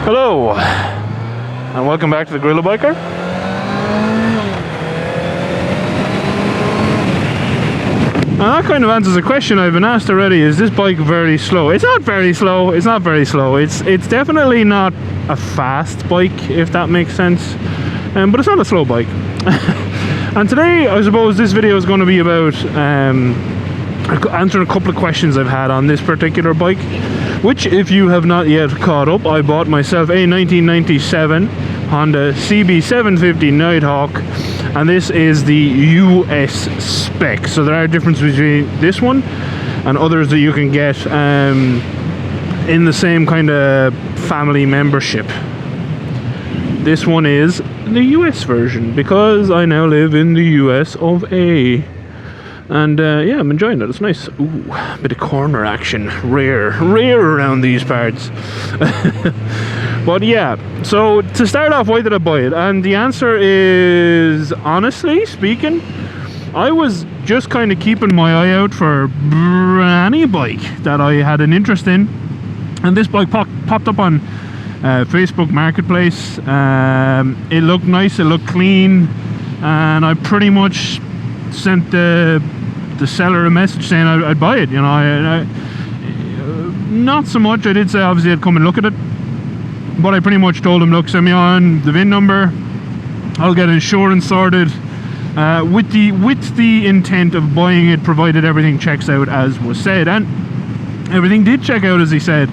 Hello, and welcome back to the GorillaBiker. And that kind of answers a question I've been asked already. Is this bike very slow? It's not very slow. It's not very slow. It's definitely not a fast bike, if that makes sense. But it's not a slow bike. And today, I suppose this video is going to be about answering a couple of questions I've had on this particular bike. Which, if you have not yet caught up, I bought myself a 1997 Honda CB750 Nighthawk, and this is the US spec. So there are differences between this one and others that you can get in the same kind of family membership. This one is the US version because I now live in the US of A. And yeah, I'm enjoying it. It's nice. Ooh, a bit of corner action. Rare around these parts. But yeah, so to start off, why did I buy it? And the answer is, honestly speaking, I was just kind of keeping my eye out for any bike that I had an interest in. And this bike popped up on Facebook Marketplace. It looked nice, it looked clean, and I pretty much sent the seller a message saying I'd buy it. You know, I not so much. I did say obviously I'd come and look at it, but I pretty much told him, look, send me on the VIN number, I'll get insurance sorted, with the intent of buying it provided everything checks out as was said. And everything did check out as he said.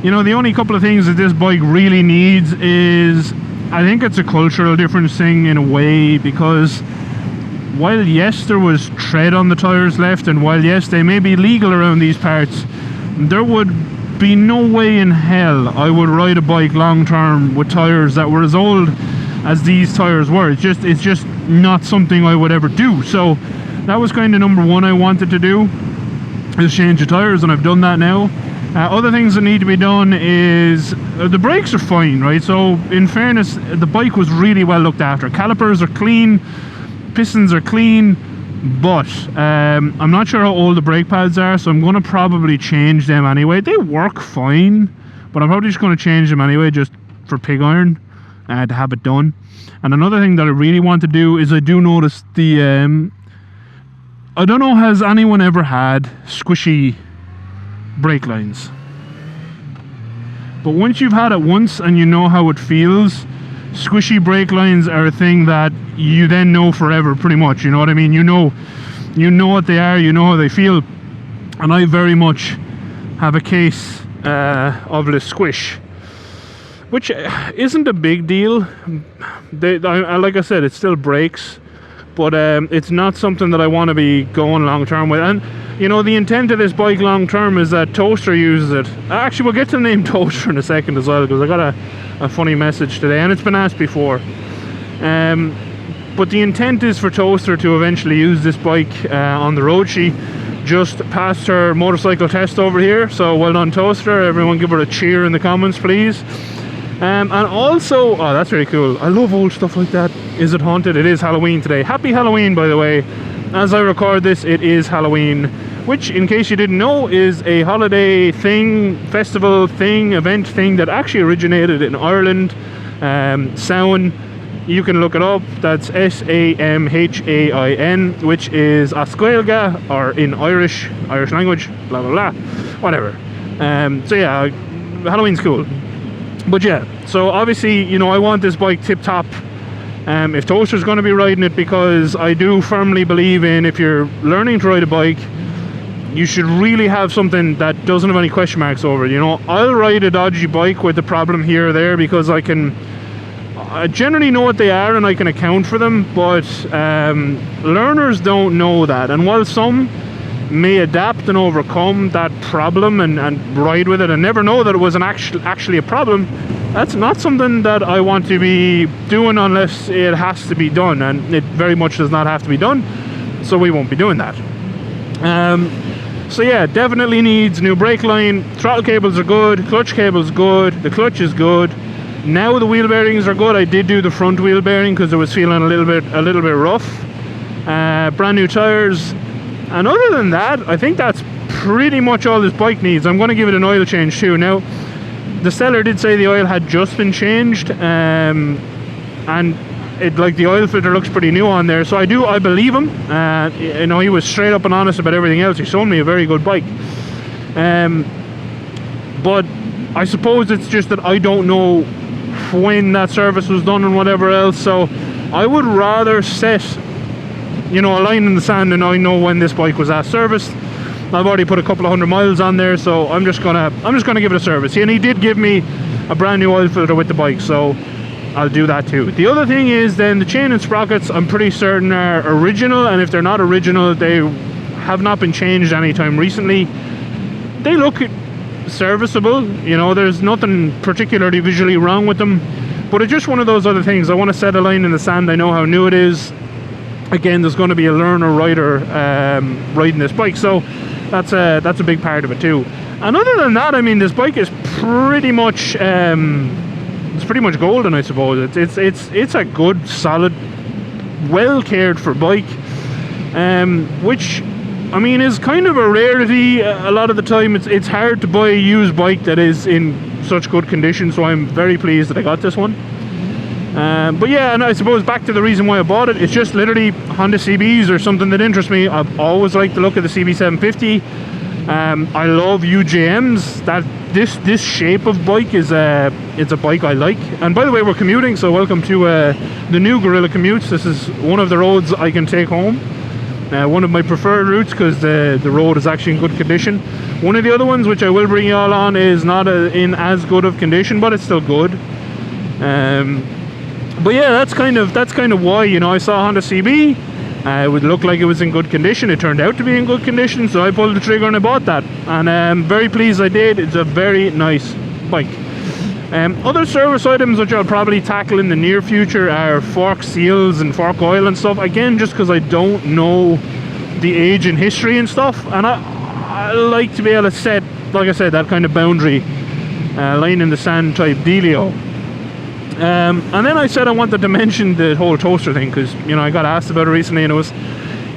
You know, the only couple of things that this bike really needs is, I think it's a cultural difference thing in a way, because while yes, there was tread on the tyres left, and while yes, they may be legal around these parts, there would be no way in hell I would ride a bike long term with tyres that were as old as these tyres were. It's just not something I would ever do. So that was kind of number one I wanted to do, is change the tyres, and I've done that now. Other things that need to be done is the brakes are fine, right? So in fairness, the bike was really well looked after. Calipers are clean, pistons are clean, but I'm not sure how old the brake pads are, so I'm going to probably change them anyway. They work fine, but I'm probably just going to change them anyway, just for pig iron, to have it done. And another thing that I really want to do is, I do notice the I don't know, has anyone ever had squishy brake lines? But once you've had it once and you know how it feels, squishy brake lines are a thing that you then know forever, pretty much. You know what I mean? You know what they are, you know how they feel. And I very much have a case of the squish, which isn't a big deal. Like I said, it still breaks, but it's not something that I want to be going long term with. And you know, the intent of this bike long term is that Toaster uses it. Actually, we'll get to the name Toaster in a second as well, because I got a funny message today, and it's been asked before. But the intent is for Toaster to eventually use this bike on the road. She just passed her motorcycle test over here, so well done, Toaster. Everyone give her a cheer in the comments, please. And also, oh, that's very cool. I love old stuff like that. Is it haunted? It is Halloween today. Happy Halloween, by the way. As I record this, it is Halloween, which, in case you didn't know, is a holiday thing, festival thing, event thing that actually originated in Ireland. Samhain, you can look it up. That's SAMHAIN, which is Ascailga, or in Irish language, blah blah blah, whatever. So yeah, Halloween's cool. But yeah, so obviously, you know, I want this bike tip top. If Toaster's going to be riding it, because I do firmly believe in, if you're learning to ride a bike, you should really have something that doesn't have any question marks over it. You know, I'll ride a dodgy bike with the problem here or there, because I generally know what they are and I can account for them, but learners don't know that. And while some may adapt and overcome that problem and ride with it and never know that it was actually a problem, that's not something that I want to be doing unless it has to be done, and it very much does not have to be done, so we won't be doing that. So yeah, definitely needs new brake line. Throttle cables are good, clutch cable's good, the clutch is good. Now the wheel bearings are good. I did do the front wheel bearing because I was feeling a little bit rough. Brand new tires, and other than that, I think that's pretty much all this bike needs. I'm going to give it an oil change too. Now, the seller did say the oil had just been changed, and it, like, the oil filter looks pretty new on there, so I believe him. You know, he was straight up and honest about everything else. He sold me a very good bike, but I suppose it's just that I don't know when that service was done and whatever else, so I would rather set, you know, a line in the sand and I know when this bike was last serviced. I've already put a couple of 100 miles on there, so I'm just gonna give it a service. And he did give me a brand new oil filter with the bike, so I'll do that too. The other thing is then the chain and sprockets, I'm pretty certain are original, and if they're not original, they have not been changed anytime recently. They look serviceable, you know, there's nothing particularly visually wrong with them, but it's just one of those other things. I want to set a line in the sand. I know how new it is. Again, there's going to be a learner rider riding this bike, so that's a big part of it too. And other than that, I mean, this bike is pretty much it's pretty much golden, I suppose. It's a good, solid, well cared for bike, which, I mean, is kind of a rarity. A lot of the time it's hard to buy a used bike that is in such good condition, so I'm very pleased that I got this one. But yeah, and I suppose back to the reason why I bought it, it's just literally Honda CBs or something that interests me. I've always liked the look of the CB750. I love UJMs. This shape of bike is it's a bike I like. And by the way, we're commuting, so welcome to the new Gorilla commutes. This is one of the roads I can take home. One of my preferred routes, because the road is actually in good condition. One of the other ones, which I will bring you all on, is not in as good of condition, but it's still good. But yeah, that's kind of why, you know, I saw Honda CB. It would look like it was in good condition. It turned out to be in good condition, so I pulled the trigger and I bought that. And I'm very pleased I did. It's a very nice bike. Other service items which I'll probably tackle in the near future are fork seals and fork oil and stuff. Again, just because I don't know the age and history and stuff. And I like to be able to set, like I said, that kind of boundary, line in the sand type dealio. And then I said I wanted to mention the whole toaster thing, because, you know, I got asked about it recently and it was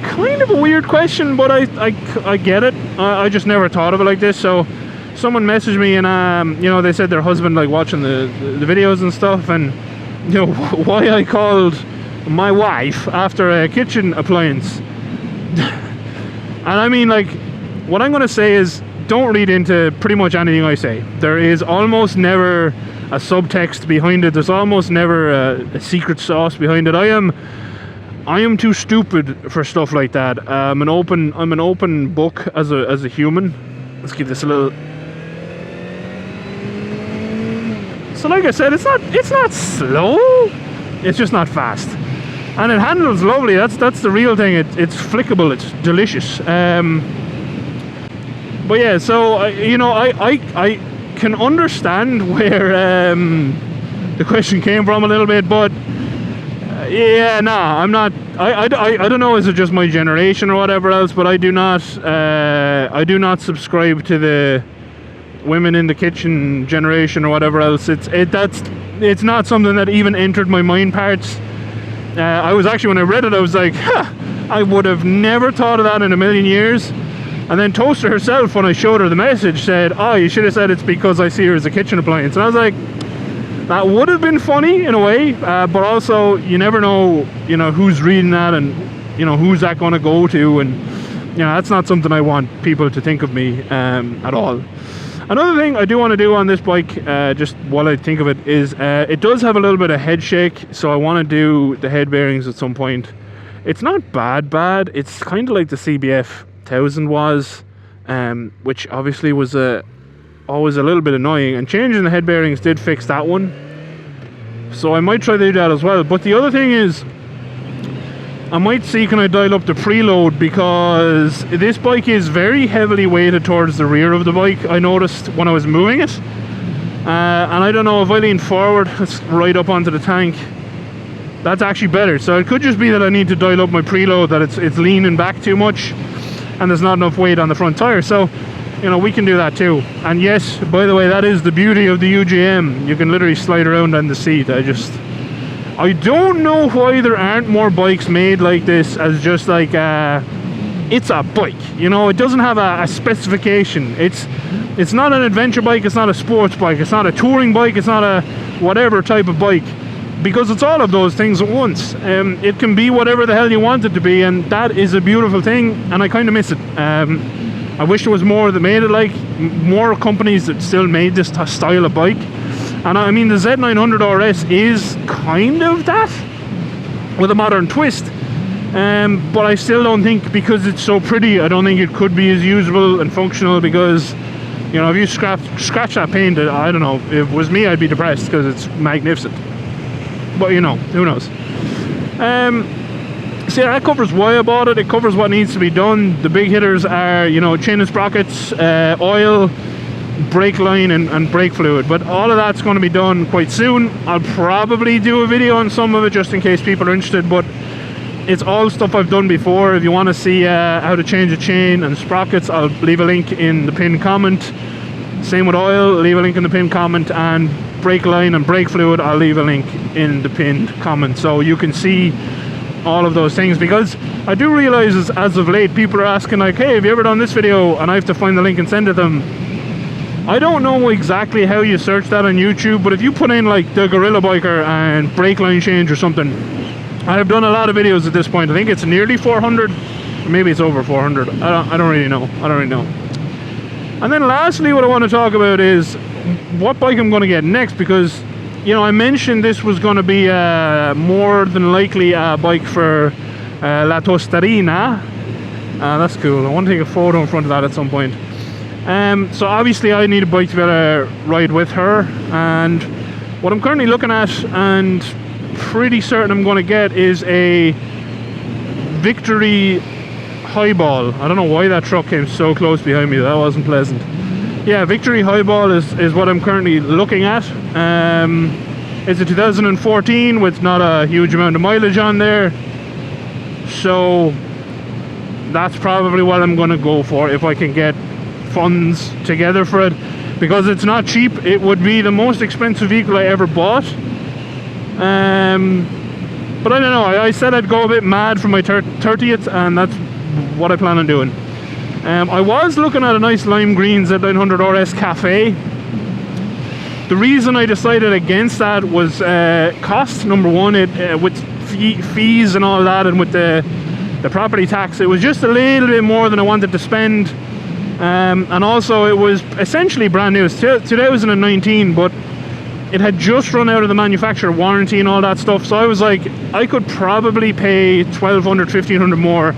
kind of a weird question, but I get it. I just never thought of it like this. So someone messaged me and you know, they said their husband like watching the videos and stuff, and, you know, why I called my wife after a kitchen appliance. And I mean, like, what I'm going to say is, don't read into pretty much anything I say. There is almost never a subtext behind it. There's almost never a secret sauce behind it. I am too stupid for stuff like that. I'm an open book as a human. Let's give this a little. So like I said, it's not slow. It's just not fast, and it handles lovely. That's the real thing. It's flickable. It's delicious. But yeah, so you know, I can understand where the question came from a little bit, but yeah, nah, I'm not. I don't know. Is it just my generation or whatever else? But I do not subscribe to the women in the kitchen generation or whatever else. It's not something that even entered my mind parts. I was actually, when I read it, I was like, huh, I would have never thought of that in a million years. And then Toaster herself, when I showed her the message, said, oh, you should have said it's because I see her as a kitchen appliance. And I was like, that would have been funny in a way, but also you never know, you know, who's reading that, and, you know, who's that going to go to, and, you know, that's not something I want people to think of me at all. Another thing I do want to do on this bike, just while I think of it, is it does have a little bit of head shake, so I want to do the head bearings at some point. It's not bad. It's kind of like the CBF 1000 was, which obviously was always a little bit annoying, and changing the head bearings did fix that one, so I might try to do that as well. But the other thing is, I might see, can I dial up the preload, because this bike is very heavily weighted towards the rear of the bike, I noticed when I was moving it, and I don't know, if I lean forward right up onto the tank, that's actually better. So it could just be that I need to dial up my preload, that it's leaning back too much and there's not enough weight on the front tire. So, you know, we can do that too. And yes, by the way, that is the beauty of the UGM. You can literally slide around on the seat. I don't know why there aren't more bikes made like this, as just like it's a bike, you know. It doesn't have a specification. It's not an adventure bike, it's not a sports bike, it's not a touring bike, it's not a whatever type of bike, because it's all of those things at once. It can be whatever the hell you want it to be, and that is a beautiful thing, and I kind of miss it. I wish there was more that made it, like more companies that still made this style of bike. And I mean, the Z900 RS is kind of that, with a modern twist. But I still don't think, because it's so pretty, I don't think it could be as usable and functional, because, you know, if you scratch that paint, I don't know, if it was me, I'd be depressed, because it's magnificent. But, you know, who knows. So yeah, that covers why I bought it. It covers what needs to be done. The big hitters are, you know, chain and sprockets, oil, brake line, and brake fluid. But all of that's going to be done quite soon. I'll probably do a video on some of it, just in case people are interested, but it's all stuff I've done before. If you want to see how to change a chain and sprockets, I'll leave a link in the pinned comment. Same with oil, leave a link in the pinned comment, and brake line and brake fluid, I'll leave a link in the pinned comment, so you can see all of those things. Because I do realize as of late, people are asking like, hey, have you ever done this video? And I have to find the link and send it to them. I don't know exactly how you search that on YouTube, but if you put in like the GorillaBiker and brake line change or something, I've done a lot of videos at this point. I think it's nearly 400, or maybe it's over 400. I don't really know. And then lastly, what I want to talk about is what bike I'm going to get next, because, you know, I mentioned this was going to be more than likely a bike for La Tostarina. That's cool. I want to take a photo in front of that at some point. So obviously I need a bike to be able to ride with her, and what I'm currently looking at and pretty certain I'm going to get is a Victory Highball. I don't know why that truck came so close behind me. That wasn't pleasant. Yeah, Victory Highball is what I'm currently looking at. It's a 2014 with not a huge amount of mileage on there, so that's probably what I'm going to go for if I can get funds together for it, because it's not cheap. It would be the most expensive vehicle I ever bought. But I don't know, I said I'd go a bit mad for my 30th, and that's what I plan on doing. I was looking at a nice lime green Z900 RS Cafe. The reason I decided against that was cost. Number one, with fees and all that, and with the property tax, it was just a little bit more than I wanted to spend. And also it was essentially brand new. It's 2019, but it had just run out of the manufacturer warranty and all that stuff, so I was like, I could probably pay 1,200, 1,500 more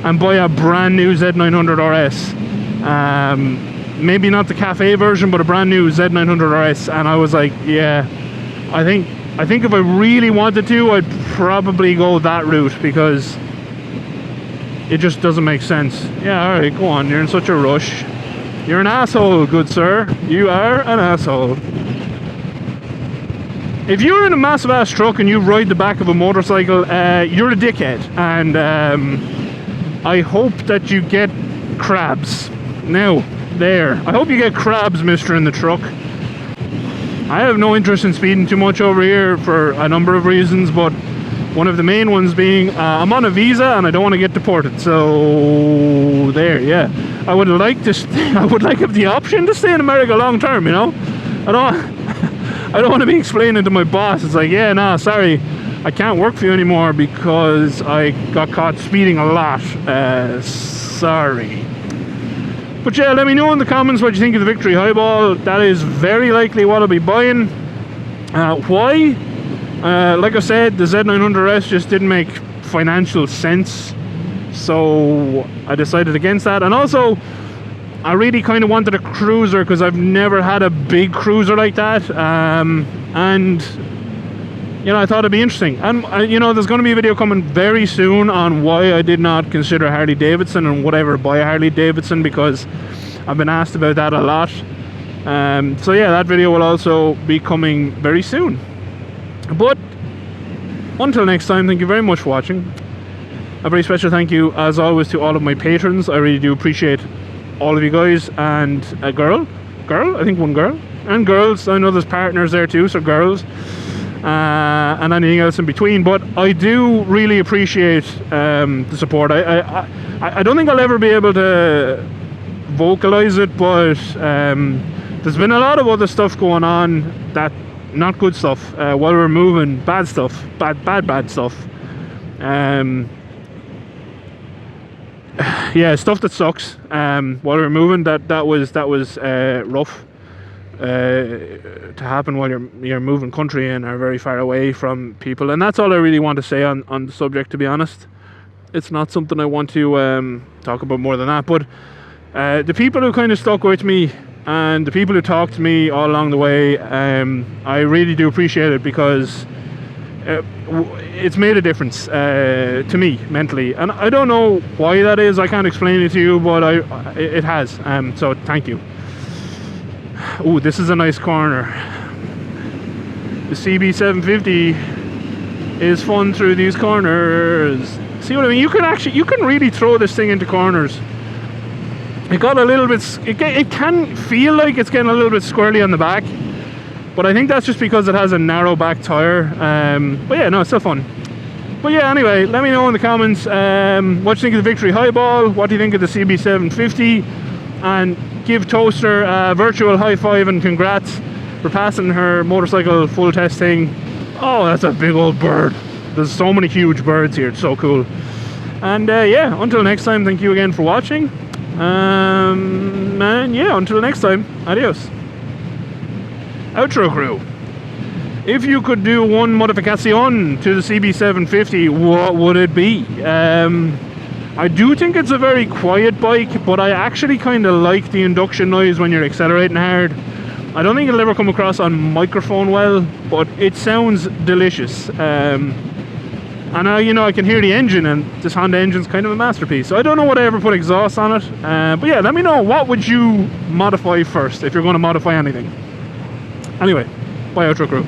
and buy a brand new Z900 RS. Maybe not the Cafe version, but a brand new Z900 RS. And I was like, yeah, I think if I really wanted to, I'd probably go that route, because it just doesn't make sense. Yeah, alright, go on, you're in such a rush. You're an asshole, good sir. You are an asshole. If you're in a massive ass truck and you ride the back of a motorcycle, you're a dickhead, and I hope that you get crabs. Now, there. I hope you get crabs, mister, in the truck. I have no interest in speeding too much over here for a number of reasons, but one of the main ones being I'm on a visa and I don't want to get deported. So there, yeah. I would like to have the option to stay in America long term, you know. I don't want to be explaining to my boss, it's like, yeah, nah, sorry, I can't work for you anymore because I got caught speeding a lot. Sorry. But yeah, let me know in the comments what you think of the Victory Highball. That is very likely what I'll be buying. Why? Like I said, the Z900 S just didn't make financial sense, so I decided against that. And also, I really kind of wanted a cruiser because I've never had a big cruiser like that, and you know, I thought it'd be interesting. And you know, there's going to be a video coming very soon on why I did not consider Harley Davidson and would ever buy a Harley Davidson, because I've been asked about that a lot. So yeah, that video will also be coming very soon. But until next time, thank you very much for watching. A very special thank you, as always, to all of my patrons. I really do appreciate all of you guys, and a girl, I think one girl, and girls. I know there's partners there too, so girls, and anything else in between. But I do really appreciate the support. I don't think I'll ever be able to vocalize it, but there's been a lot of other stuff going on that, not good stuff, while we're moving, bad stuff, bad stuff. Yeah, stuff that sucks. While we're moving, that was rough to happen while you're moving country and are very far away from people, and that's all I really want to say on the subject, to be honest. It's not something I want to talk about more than that, but the people who kind of stuck with me and the people who talked to me all along the way, I really do appreciate it, because it's made a difference to me mentally, and I don't know why that is. I can't explain it to you, but it has. So thank you. Oh, this is a nice corner. The CB750 is fun through these corners. See what I mean? You can really throw this thing into corners. It got a little bit, it can feel like it's getting a little bit squirrely on the back, but I think that's just because it has a narrow back tire. But yeah, no, it's still fun. But yeah, anyway, let me know in the comments what you think of the Victory Highball, what do you think of the CB750, and give Toaster a virtual high five and congrats for passing her motorcycle full test thing. Oh, that's a big old bird. There's so many huge birds here, it's so cool. And yeah, until next time, thank you again for watching. And yeah, until next time, adios. Outro crew. If you could do one modification to the CB750, what would it be? I do think it's a very quiet bike, but I actually kind of like the induction noise when you're accelerating hard. I don't think it'll ever come across on microphone well, but it sounds delicious. And you know, I can hear the engine, and this Honda engine's kind of a masterpiece. So I don't know what I ever put exhaust on it. But yeah, let me know, what would you modify first if you're going to modify anything? Anyway, bye outro crew.